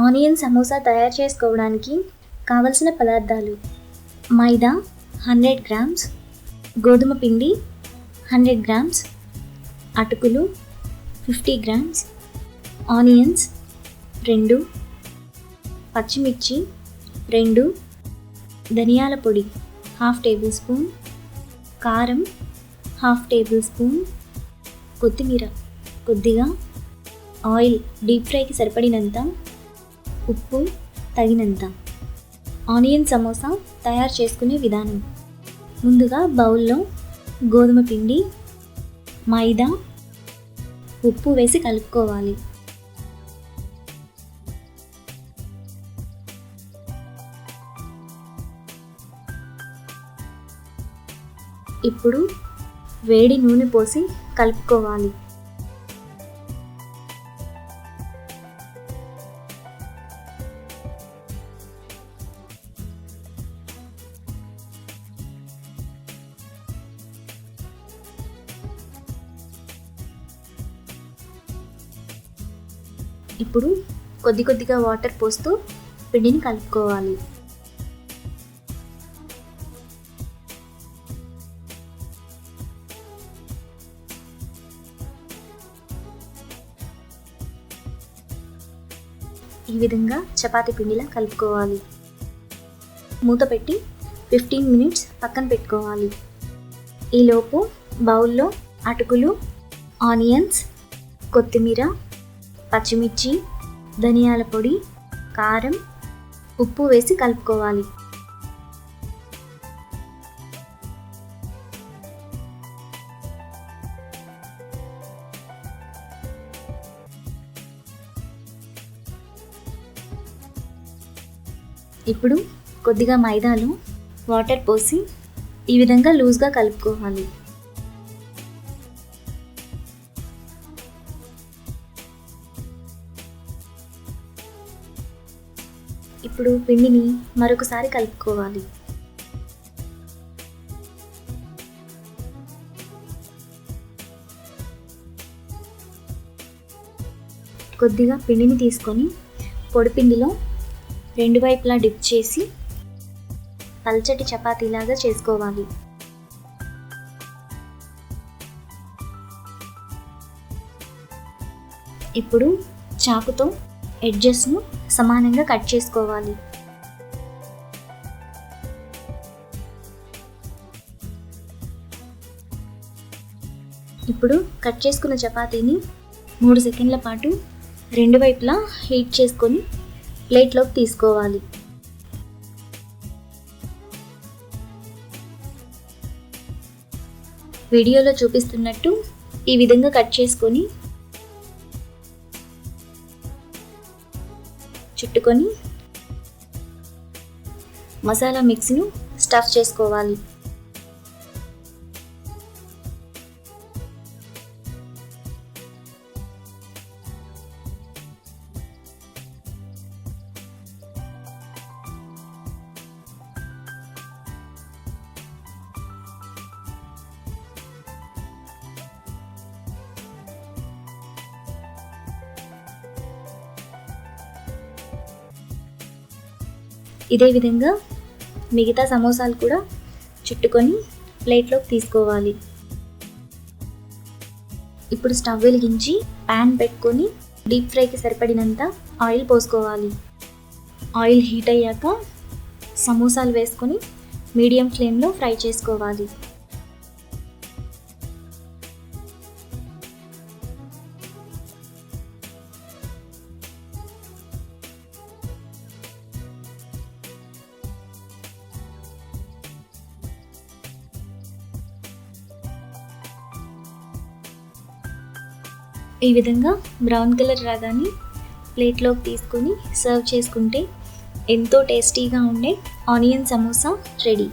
Onion samosa తయారు చేసుకోవడానికి కావలసిన పదార్థాలు: మైదా 100 గ్రామ్స్, గోధుమ పిండి 100 గ్రామ్స్, అటుకులు 50 గ్రామ్స్, ఆనియన్స్ 2, పచ్చిమిర్చి 2, ధనియాల పొడి 1/2 టేబుల్ స్పూన్, కారం 1/2 టేబుల్ స్పూన్, కొత్తిమీర కొద్దిగా, ఆయిల్ డీప్ ఫ్రైకి సరిపడినంత, ఉప్పు తగినంత. ఆనియన్ సమోసా తయారు చేసుకునే విధానం: ముందుగా బౌల్లో గోధుమ పిండి, మైదా, ఉప్పు వేసి కలుపుకోవాలి. ఇప్పుడు వేడి నూనె పోసి కలుపుకోవాలి. ఇప్పుడు కొద్ది కొద్దిగా వాటర్ పోస్తూ పిండిని కలుపుకోవాలి. ఈ విధంగా చపాతీ పిండిలా కలుపుకోవాలి. మూత పెట్టి 15 మినిట్స్ పక్కన పెట్టుకోవాలి. ఈలోపు బౌల్లో అటుకులు, ఆనియన్స్, కొత్తిమీర, పచ్చిమిర్చి, ధనియాల పొడి, కారం, ఉప్పు వేసి కలుపుకోవాలి. ఇప్పుడు కొద్దిగా మైదాలో వాటర్ పోసి ఈ విధంగా లూజ్గా కలుపుకోవాలి. ఇప్పుడు పిండిని మరొకసారి కలుపుకోవాలి. కొద్దిగా పిండిని తీసుకొని పొడిపిండిలో 2 వైపులా డిప్ చేసి పల్చటి చపాతీలాగా చేసుకోవాలి. ఇప్పుడు చాకుతో ఎడ్జెస్ను సమానంగా కట్ చేసుకోవాలి. ఇప్పుడు కట్ చేసుకున్న చపాతీని 3 సెకండ్ల పాటు 2 వైపులా హీట్ చేసుకొని ప్లేట్లోకి తీసుకోవాలి. వీడియోలో చూపిస్తున్నట్టు ఈ విధంగా కట్ చేసుకొని చుట్టుకొని మసాలా మిక్స్ను స్టఫ్ చేసుకోవాలి. ఇదే విధంగా మిగతా సమోసాలు కూడా చుట్టుకొని ప్లేట్లోకి తీసుకోవాలి. ఇప్పుడు స్టవ్ వెలిగించి ప్యాన్ పెట్టుకొని డీప్ ఫ్రైకి సరిపడినంత ఆయిల్ పోసుకోవాలి. ఆయిల్ హీట్ అయ్యాక సమోసాలు వేసుకొని మీడియం ఫ్లేమ్లో ఫ్రై చేసుకోవాలి. ఈ విధంగా బ్రౌన్ కలర్ రాగానే ప్లేట్లోకి తీసుకొని సర్వ్ చేసుకుంటే ఎంతో టేస్టీగా ఉండే ఆనియన్ సమోసా రెడీ.